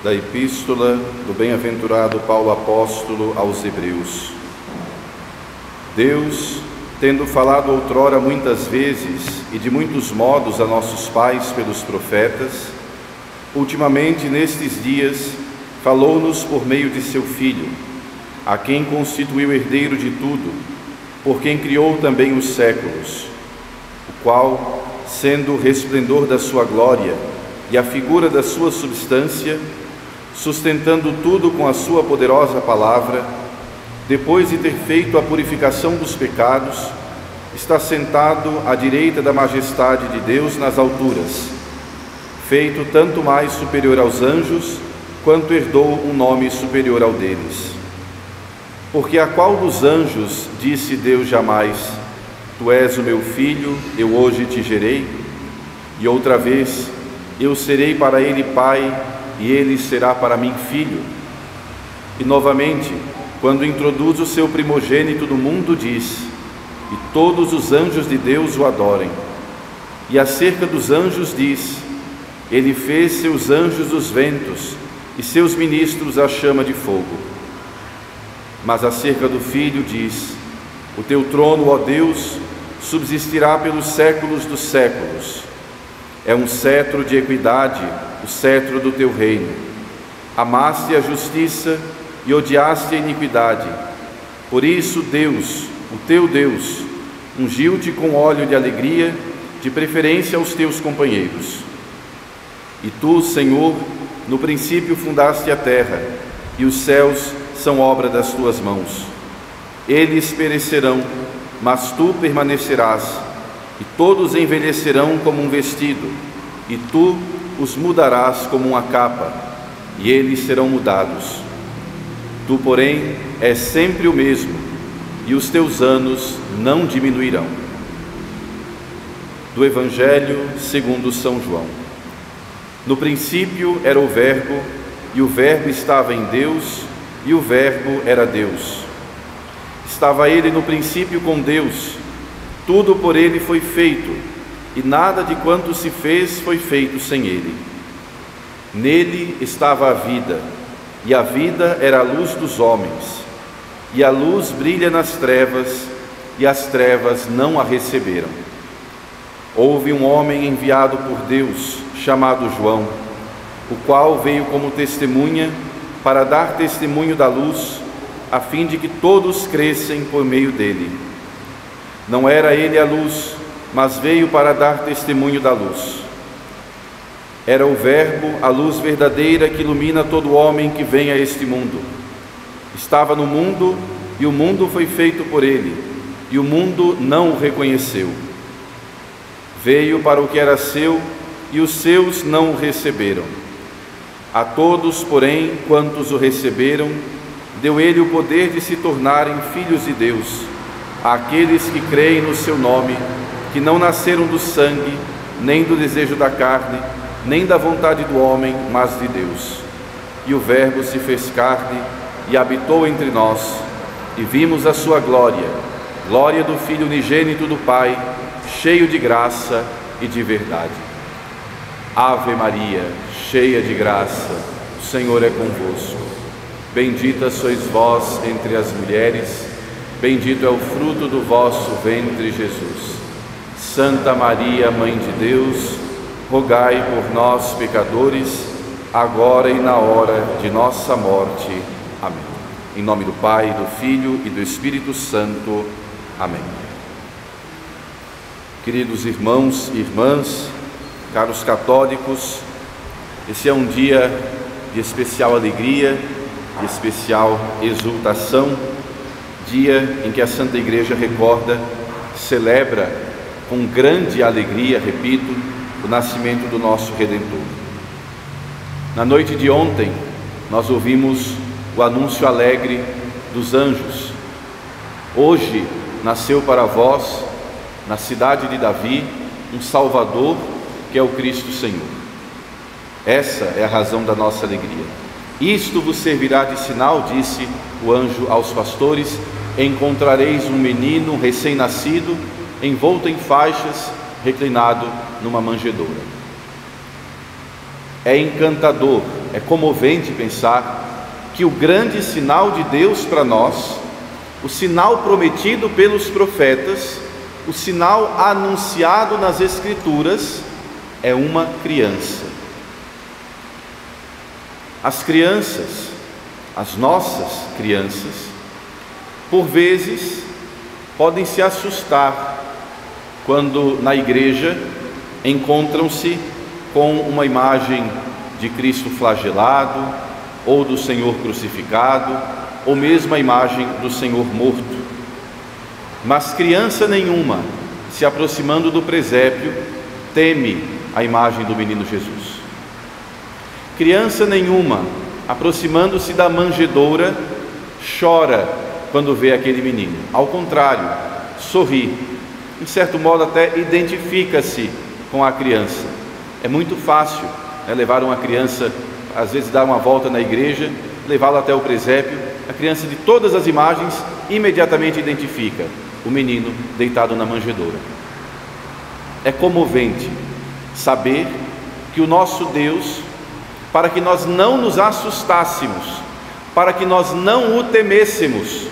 Da Epístola do Bem-aventurado Paulo Apóstolo aos Hebreus. Deus, tendo falado outrora muitas vezes e de muitos modos a nossos pais pelos profetas, ultimamente nestes dias falou-nos por meio de seu Filho, a quem constituiu herdeiro de tudo, por quem criou também os séculos, o qual, sendo o resplendor da sua glória e a figura da sua substância, sustentando tudo com a sua poderosa palavra, depois de ter feito a purificação dos pecados, está sentado à direita da majestade de Deus nas alturas, feito tanto mais superior aos anjos, quanto herdou um nome superior ao deles. Porque a qual dos anjos disse Deus jamais: Tu és o meu filho, eu hoje te gerei? E outra vez: Eu serei para ele pai, e ele será para mim filho? E novamente, quando introduz o seu primogênito no mundo, diz: E todos os anjos de Deus o adorem. E acerca dos anjos diz: Ele fez seus anjos os ventos, e seus ministros a chama de fogo. Mas acerca do Filho diz: O teu trono, ó Deus, subsistirá pelos séculos dos séculos. É um cetro de equidade, o cetro do teu reino. Amaste a justiça e odiaste a iniquidade. Por isso Deus, o teu Deus, ungiu-te com óleo de alegria, de preferência aos teus companheiros. E tu, Senhor, no princípio fundaste a terra, e os céus são obra das tuas mãos. Eles perecerão, mas tu permanecerás, e todos envelhecerão como um vestido, e tu os mudarás como uma capa, e eles serão mudados. Tu, porém, és sempre o mesmo, e os teus anos não diminuirão. Do Evangelho segundo São João. No princípio era o Verbo, e o Verbo estava em Deus, e o Verbo era Deus. Estava ele no princípio com Deus. Tudo por ele foi feito, e nada de quanto se fez foi feito sem ele. Nele estava a vida, e a vida era a luz dos homens. E a luz brilha nas trevas, e as trevas não a receberam. Houve um homem enviado por Deus, chamado João, o qual veio como testemunha para dar testemunho da luz, a fim de que todos crescem por meio dele. Não era ele a luz, mas veio para dar testemunho da luz. Era o Verbo, a luz verdadeira que ilumina todo homem que vem a este mundo. Estava no mundo, e o mundo foi feito por ele, e o mundo não o reconheceu. Veio para o que era seu, e os seus não o receberam. A todos, porém, quantos o receberam, deu ele o poder de se tornarem filhos de Deus, àqueles que creem no seu nome, que não nasceram do sangue, nem do desejo da carne, nem da vontade do homem, mas de Deus. E o Verbo se fez carne e habitou entre nós, e vimos a sua glória, glória do Filho unigênito do Pai, cheio de graça e de verdade. Ave Maria, cheia de graça, o Senhor é convosco. Bendita sois vós entre as mulheres, bendito é o fruto do vosso ventre, Jesus. Santa Maria, Mãe de Deus, rogai por nós, pecadores, agora e na hora de nossa morte. Amém. Em nome do Pai, do Filho e do Espírito Santo. Amém. Queridos irmãos e irmãs, caros católicos, esse é um dia de especial alegria, de especial exultação, dia em que a Santa Igreja recorda, celebra com grande alegria, repito, o nascimento do nosso Redentor. Na noite de ontem, nós ouvimos o anúncio alegre dos anjos. Hoje nasceu para vós, na cidade de Davi, um Salvador que é o Cristo Senhor. Essa é a razão da nossa alegria. Isto vos servirá de sinal, disse o anjo aos pastores: encontrareis um menino recém-nascido, envolto em faixas, reclinado numa manjedoura. É encantador, é comovente pensar que o grande sinal de Deus para nós, o sinal prometido pelos profetas, o sinal anunciado nas Escrituras, é uma criança. As crianças, as nossas crianças, por vezes podem se assustar quando na igreja encontram-se com uma imagem de Cristo flagelado, ou do Senhor crucificado, ou mesmo a imagem do Senhor morto. Mas criança nenhuma, se aproximando do presépio, teme a imagem do menino Jesus. Criança nenhuma, aproximando-se da manjedoura, chora quando vê aquele menino. Ao contrário, sorri. Em certo modo até identifica-se com a criança. É muito fácil, levar uma criança, às vezes dar uma volta na igreja, levá-la até o presépio. A criança, de todas as imagens, imediatamente identifica o menino deitado na manjedoura. É comovente saber que o nosso Deus, para que nós não nos assustássemos, para que nós não o temêssemos,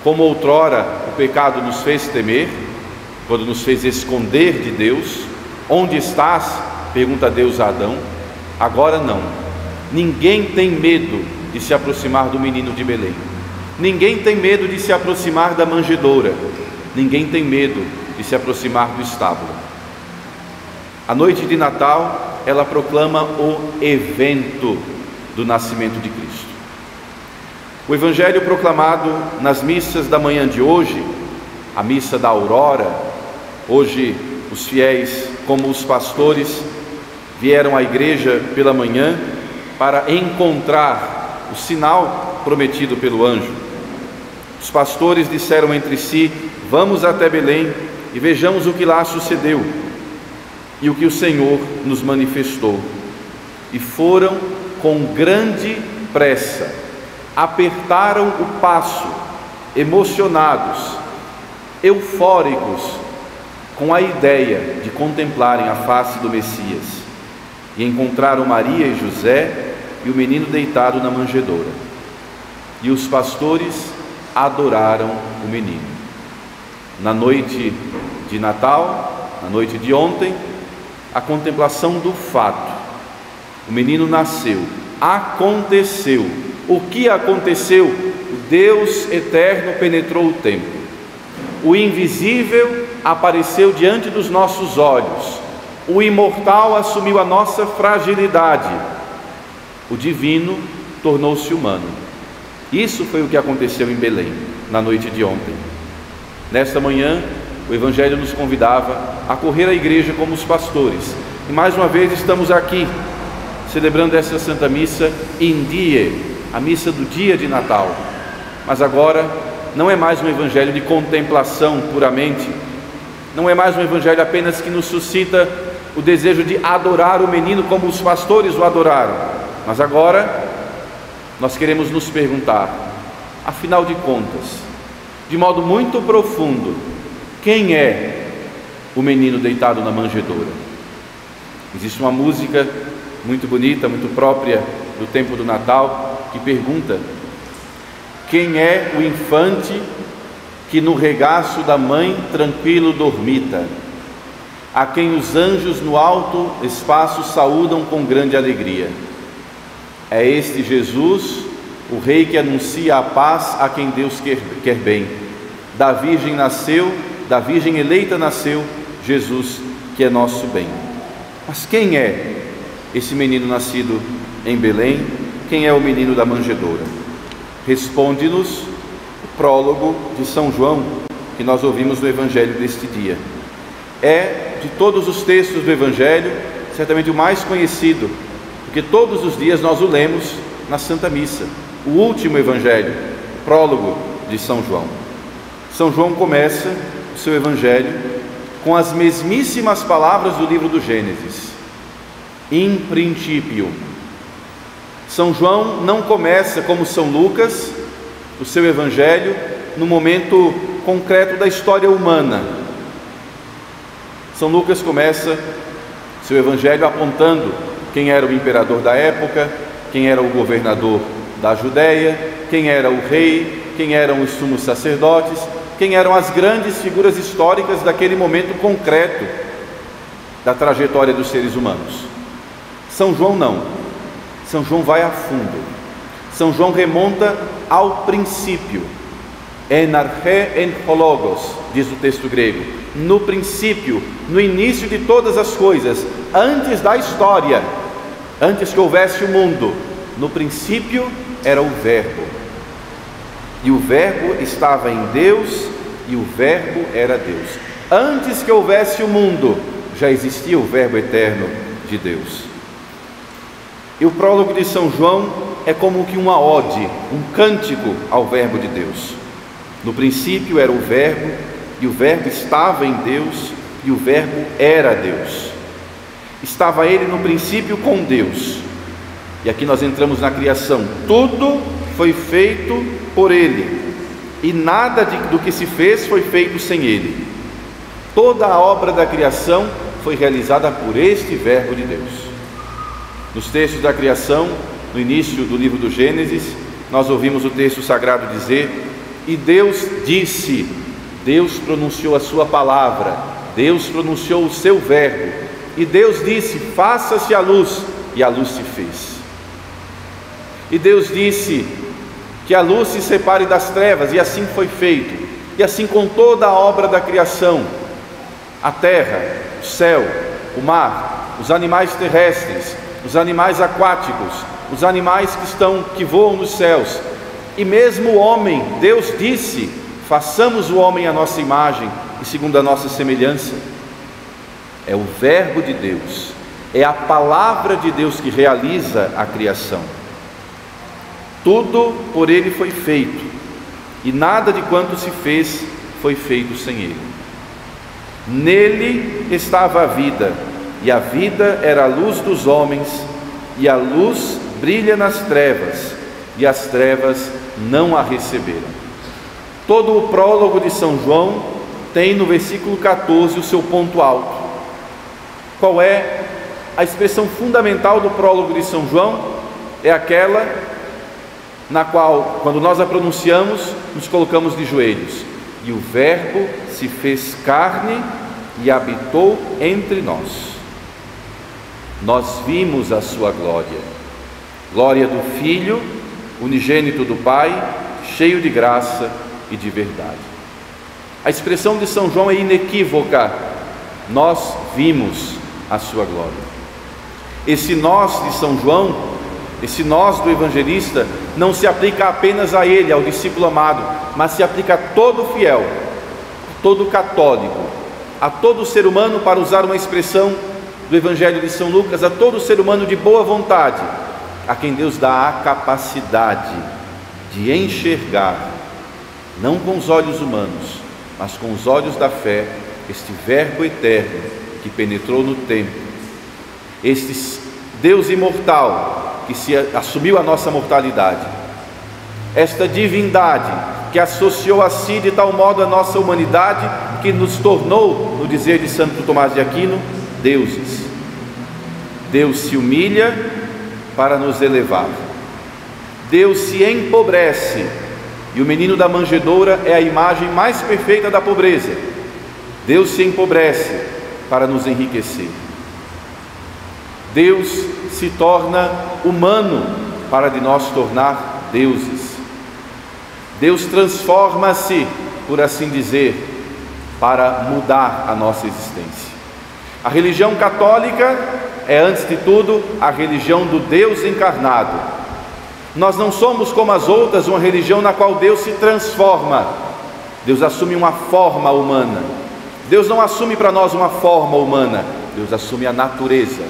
como outrora o pecado nos fez temer, quando nos fez esconder de Deus. Onde estás? Pergunta Deus a Adão. Agora não. Ninguém tem medo de se aproximar do menino de Belém. Ninguém tem medo de se aproximar da manjedoura. Ninguém tem medo de se aproximar do estábulo. A noite de Natal, ela proclama o evento do nascimento de Cristo. O evangelho proclamado nas missas da manhã de hoje, a missa da aurora, hoje os fiéis, como os pastores, vieram à igreja pela manhã para encontrar o sinal prometido pelo anjo. Os pastores disseram entre si: vamos até Belém e vejamos o que lá sucedeu e o que o Senhor nos manifestou. E foram com grande pressa, apertaram o passo, emocionados, eufóricos, com a ideia de contemplarem a face do Messias, e encontraram Maria e José e o menino deitado na manjedoura. E os pastores adoraram o menino. Na noite de Natal, na noite de ontem, a contemplação do fato. O menino nasceu, aconteceu. O que aconteceu? O Deus eterno penetrou o tempo. O invisível apareceu diante dos nossos olhos. O imortal assumiu a nossa fragilidade. O divino tornou-se humano. Isso foi o que aconteceu em Belém, na noite de ontem. Nesta manhã, o Evangelho nos convidava a correr à igreja como os pastores. E mais uma vez estamos aqui, celebrando essa Santa Missa in die, a missa do dia de Natal. Mas agora não é mais um Evangelho de contemplação puramente, não é mais um Evangelho apenas que nos suscita o desejo de adorar o menino como os pastores o adoraram. Mas agora nós queremos nos perguntar, afinal de contas, de modo muito profundo, quem é o menino deitado na manjedoura? Existe uma música muito bonita, muito própria do tempo do Natal, que pergunta: quem é o infante que no regaço da mãe tranquilo dormita, a quem os anjos no alto espaço saúdam com grande alegria? É este Jesus, o Rei que anuncia a paz a quem Deus quer bem. Da Virgem nasceu, da Virgem eleita nasceu Jesus, que é nosso bem. Mas quem é esse menino nascido em Belém? Quem é o menino da manjedoura? Responde-nos o prólogo de São João, que nós ouvimos no Evangelho deste dia. É, de todos os textos do Evangelho, certamente o mais conhecido, porque todos os dias nós o lemos na Santa Missa. O último Evangelho, prólogo de São João. São João começa o seu Evangelho com as mesmíssimas palavras do livro do Gênesis: in principio. São João não começa como São Lucas o seu evangelho no momento concreto da história humana. São Lucas começa seu evangelho apontando quem era o imperador da época, quem era o governador da Judéia, quem era o rei, quem eram os sumos sacerdotes, quem eram as grandes figuras históricas daquele momento concreto da trajetória dos seres humanos. São João não. São João vai a fundo. São João remonta ao princípio. En arche en hologos, diz o texto grego. No princípio, no início de todas as coisas, antes da história, antes que houvesse o mundo, no princípio era o Verbo. E o Verbo estava em Deus, e o Verbo era Deus. Antes que houvesse o mundo, já existia o Verbo eterno de Deus. E o prólogo de São João é como que uma ode, um cântico ao Verbo de Deus. No princípio era o Verbo, e o Verbo estava em Deus, e o Verbo era Deus. Estava ele no princípio com Deus. E aqui nós entramos na criação. Tudo foi feito por ele, e nada do que se fez foi feito sem ele. Toda a obra da criação foi realizada por este Verbo de Deus. Nos textos da criação, no início do livro do Gênesis, nós ouvimos o texto sagrado dizer: e Deus disse. Deus pronunciou a sua palavra, Deus pronunciou o seu verbo, e Deus disse: faça-se a luz, e a luz se fez. E Deus disse que a luz se separe das trevas, e assim foi feito. E assim com toda a obra da criação, a terra, o céu, o mar, os animais terrestres, os animais aquáticos, os animais que voam nos céus, e mesmo o homem, Deus disse: façamos o homem à nossa imagem e segundo a nossa semelhança. É o Verbo de Deus, é a palavra de Deus que realiza a criação. Tudo por ele foi feito, e nada de quanto se fez foi feito sem ele. Nele estava a vida, e a vida era a luz dos homens, e a luz brilha nas trevas, e as trevas não a receberam. Todo o prólogo de São João tem no versículo 14 o seu ponto alto. Qual é a expressão fundamental do prólogo de São João? É aquela na qual, quando nós a pronunciamos, nos colocamos de joelhos. E o Verbo se fez carne e habitou entre nós. Nós vimos a sua glória, glória do Filho, unigênito do Pai, cheio de graça e de verdade. A expressão de São João é inequívoca: nós vimos a sua glória. Esse nós de São João, esse nós do evangelista, não se aplica apenas a ele, ao discípulo amado, mas se aplica a todo fiel, a todo católico, a todo ser humano, para usar uma expressão do evangelho de São Lucas, a todo ser humano de boa vontade, a quem Deus dá a capacidade de enxergar, não com os olhos humanos, mas com os olhos da fé, este Verbo eterno que penetrou no tempo, este Deus imortal que se assumiu a nossa mortalidade, esta divindade que associou a si de tal modo a nossa humanidade que nos tornou, no dizer de Santo Tomás de Aquino, deuses. Deus se humilha para nos elevar. Deus se empobrece, e o menino da manjedoura é a imagem mais perfeita da pobreza. Deus se empobrece para nos enriquecer. Deus se torna humano para de nós tornar deuses. Deus transforma-se, por assim dizer, para mudar a nossa existência. A religião católica é, antes de tudo, a religião do Deus encarnado. Nós não somos como as outras, uma religião na qual Deus se transforma. Deus assume uma forma humana. Deus não assume para nós uma forma humana, Deus assume a natureza.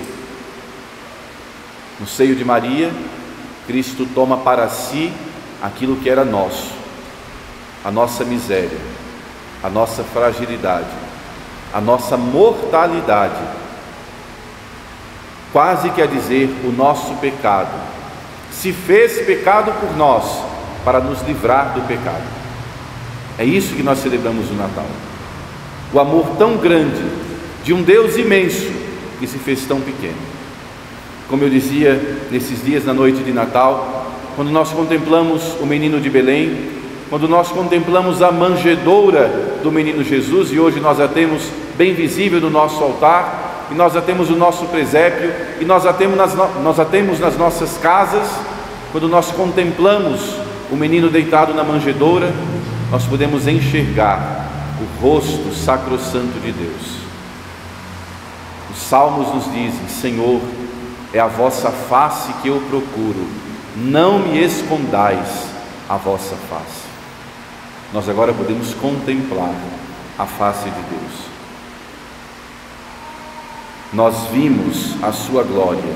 No seio de Maria, Cristo toma para si aquilo que era nosso, a nossa miséria, a nossa fragilidade, a nossa mortalidade, quase que a dizer, o nosso pecado, se fez pecado por nós, para nos livrar do pecado. É isso que nós celebramos no Natal. O amor tão grande de um Deus imenso que se fez tão pequeno. Como eu dizia nesses dias na noite de Natal, quando nós contemplamos o menino de Belém, quando nós contemplamos a manjedoura do menino Jesus, e hoje nós a temos bem visível no nosso altar, e nós a temos no nosso presépio, e nós a temos nas nossas casas. Quando nós contemplamos o menino deitado na manjedoura, nós podemos enxergar o rosto sacrossanto de Deus. Os salmos nos dizem: Senhor, é a vossa face que eu procuro, não me escondais a vossa face. Nós agora podemos contemplar a face de Deus. Nós vimos a sua glória.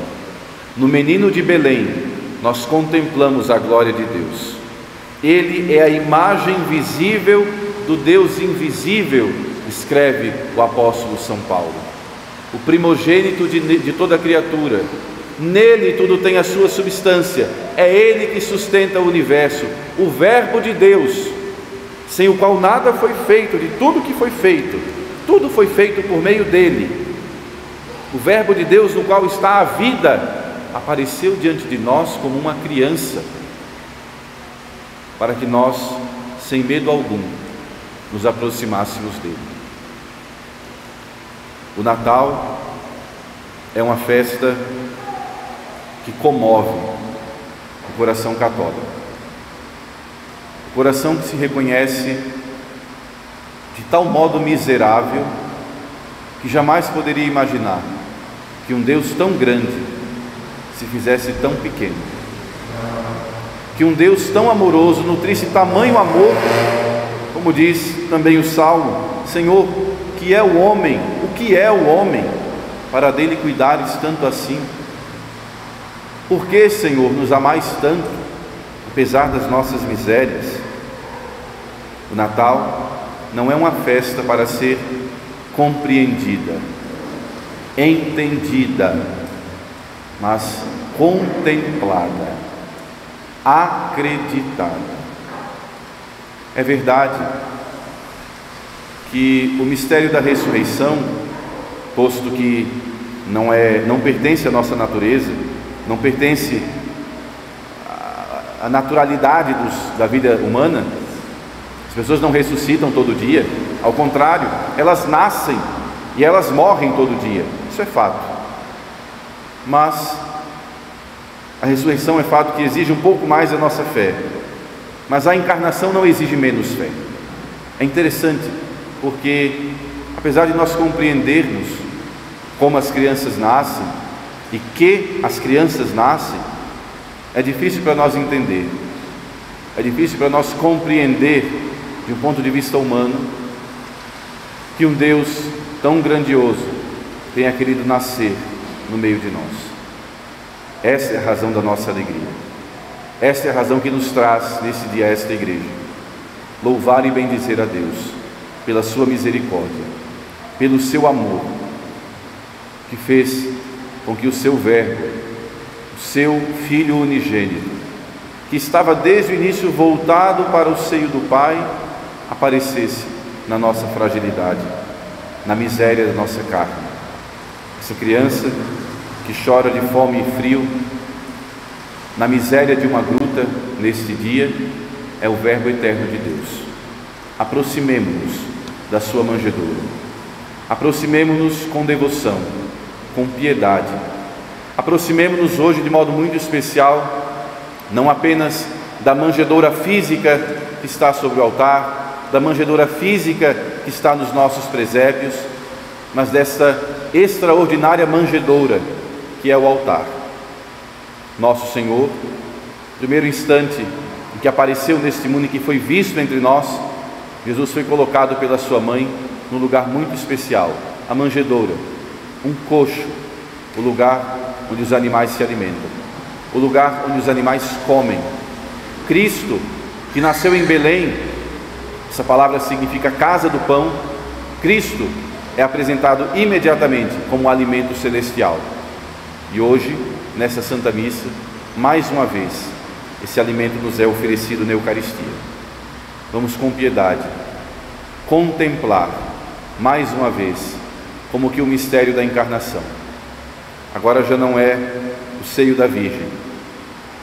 No menino de Belém, nós contemplamos a glória de Deus. Ele é a imagem visível do Deus invisível, escreve o apóstolo São Paulo. O primogênito de toda criatura. Nele tudo tem a sua substância. É Ele que sustenta o universo. O Verbo de Deus, sem o qual nada foi feito. De tudo que foi feito, tudo foi feito por meio dele. O Verbo de Deus, no qual está a vida, apareceu diante de nós como uma criança, para que nós, sem medo algum, nos aproximássemos dele. O Natal é uma festa que comove o coração católico, o coração que se reconhece de tal modo miserável que jamais poderia imaginar que um Deus tão grande se fizesse tão pequeno, que um Deus tão amoroso nutrisse tamanho amor, como diz também o Salmo: Senhor, o que é o homem para dele cuidares tanto assim? Por que, Senhor, nos amais tanto, apesar das nossas misérias? O Natal não é uma festa para ser compreendida, entendida, mas contemplada, acreditada. É verdade que o mistério da ressurreição, posto que não pertence à nossa natureza, não pertence à naturalidade da vida humana, as pessoas não ressuscitam todo dia, ao contrário, elas nascem e elas morrem todo dia, isso é fato. Mas a ressurreição é fato que exige um pouco mais da nossa fé, mas a encarnação não exige menos fé. É interessante, porque apesar de nós compreendermos como as crianças nascem e que as crianças nascem, é difícil para nós entender, é difícil para nós compreender de um ponto de vista humano que um Deus tão grandioso tenha querido nascer no meio de nós. Essa é a razão da nossa alegria, esta é a razão que nos traz nesse dia esta igreja: louvar e bendizer a Deus pela sua misericórdia, pelo seu amor, que fez com que o seu Verbo, o seu Filho unigênito, que estava desde o início voltado para o seio do Pai, aparecesse na nossa fragilidade, na miséria da nossa carne. Essa criança que chora de fome e frio, na miséria de uma gruta neste dia, é o Verbo eterno de Deus. Aproximemo-nos da sua manjedoura, aproximemo-nos com devoção, com piedade, aproximemo-nos hoje de modo muito especial, não apenas da manjedoura física que está sobre o altar, da manjedoura física que está nos nossos presépios, mas desta extraordinária manjedoura que é o altar. Nosso Senhor, no primeiro instante em que apareceu neste mundo e que foi visto entre nós, Jesus foi colocado pela sua mãe num lugar muito especial, a manjedoura, um coxo, o lugar onde os animais se alimentam, o lugar onde os animais comem. Cristo, que nasceu em Belém, essa palavra significa casa do pão. Cristo, é apresentado imediatamente como alimento celestial. E hoje, nessa Santa Missa, mais uma vez, esse alimento nos é oferecido na Eucaristia. Vamos com piedade contemplar mais uma vez como que o mistério da encarnação agora já não é o seio da Virgem,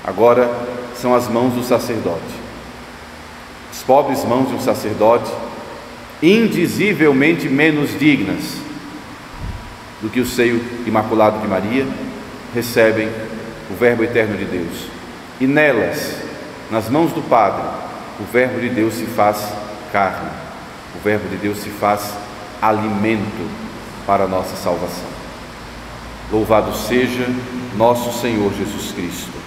agora são as mãos do sacerdote, as pobres mãos de um sacerdote, indizivelmente menos dignas do que o seio imaculado de Maria, recebem o Verbo eterno de Deus, e nelas, nas mãos do Padre, o Verbo de Deus se faz carne, o Verbo de Deus se faz alimento para a nossa salvação. Louvado seja nosso Senhor Jesus Cristo.